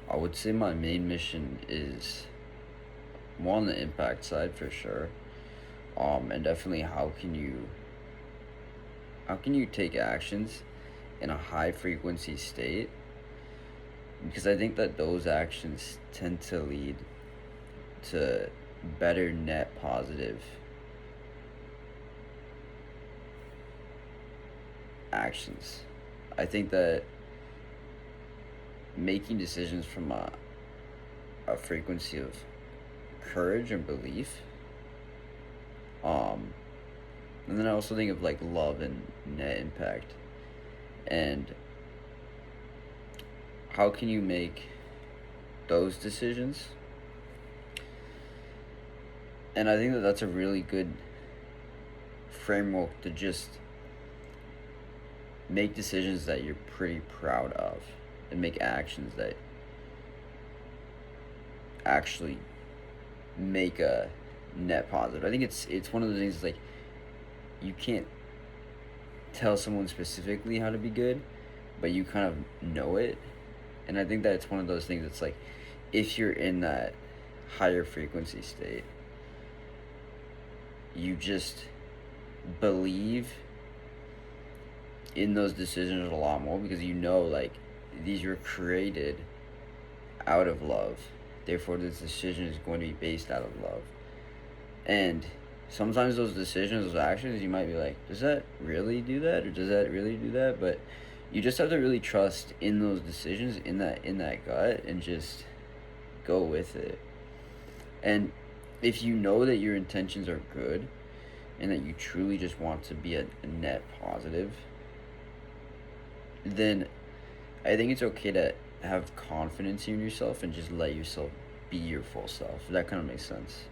I would say my main mission is more on the impact side for sure. And definitely how can you take actions in a high frequency state? Because I think that those actions tend to lead to better net positive actions. I think that making decisions from a frequency of courage and belief, um, and then I also think of like love and net impact. And how can you make those decisions? And I think that that's a really good framework to just make decisions that you're pretty proud of and make actions that actually make a net positive. I think it's one of the things like you can't tell someone specifically how to be good, but you kind of know it. And I think that it's one of those things that's like if you're in that higher frequency state, you just believe in those decisions a lot more because you know like these were created out of love. Therefore this decision is going to be based out of love. And sometimes those decisions, those actions, you might be like, does that really do that? Or does that really do that? But you just have to really trust in those decisions, in that gut, and just go with it. And if you know that your intentions are good and that you truly just want to be a net positive, then I think it's okay to have confidence in yourself and just let yourself be your full self. If that kind of makes sense.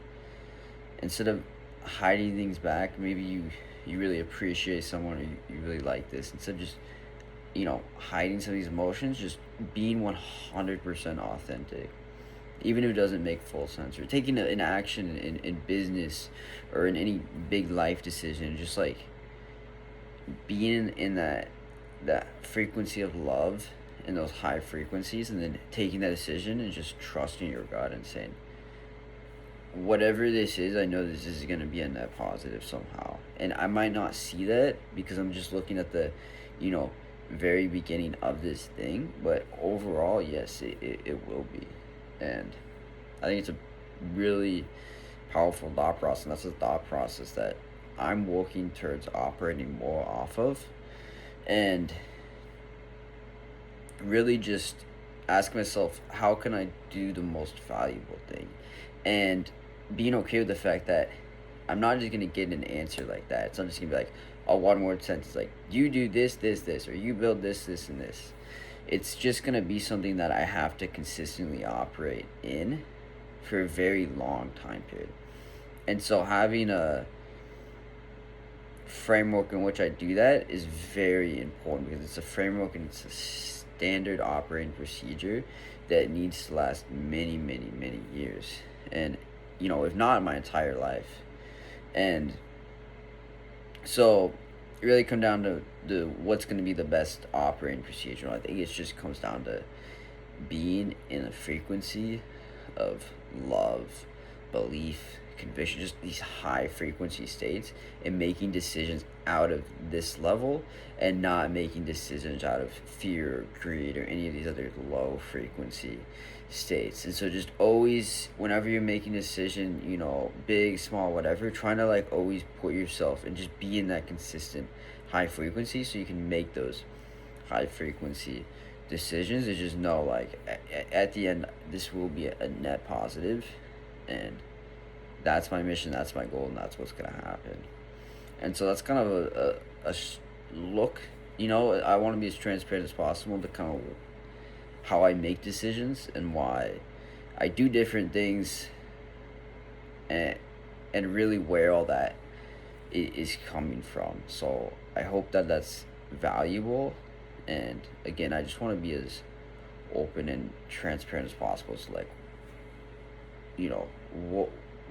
Instead of hiding things back, maybe you really appreciate someone or you really like this. Instead of just hiding some of these emotions, just being 100% authentic, even if it doesn't make full sense, or taking an action in business or in any big life decision, just like being in that frequency of love in those high frequencies, and then taking that decision and just trusting your gut and saying, whatever this is, I know this is going to be a net positive somehow. And I might not see that because I'm just looking at the, you know, very beginning of this thing. But overall, yes, it will be. And I think it's a really powerful thought process. And that's a thought process that I'm working towards operating more off of. And really just ask myself, how can I do the most valuable thing? And being okay with the fact that I'm not just gonna get an answer like that. It's not just gonna be like a one word sentence like you do this, this, this, or you build this, this, and this. It's just gonna be something that I have to consistently operate in for a very long time period. And so having a framework in which I do that is very important because it's a framework and it's a standard operating procedure that needs to last many, many, many years. And if not my entire life. And so it really come down to what's going to be the best operating procedure. I think it just comes down to being in a frequency of love, belief, conviction, just these high frequency states, and making decisions out of this level and not making decisions out of fear or greed or any of these other low frequency states. And so just always, whenever you're making a decision, big, small, whatever, trying to like always put yourself and just be in that consistent high frequency so you can make those high frequency decisions and just know like at the end this will be a net positive. And that's my mission, that's my goal, and that's what's gonna happen. And so that's kind of look. I want to be as transparent as possible to kind of how I make decisions and why I do different things, and really where all that is coming from. So I hope that that's valuable. And again, I just want to be as open and transparent as possible. So like,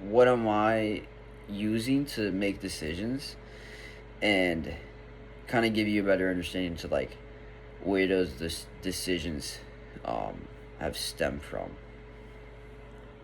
what am I using to make decisions, and kind of give you a better understanding to like where those decisions have stemmed from.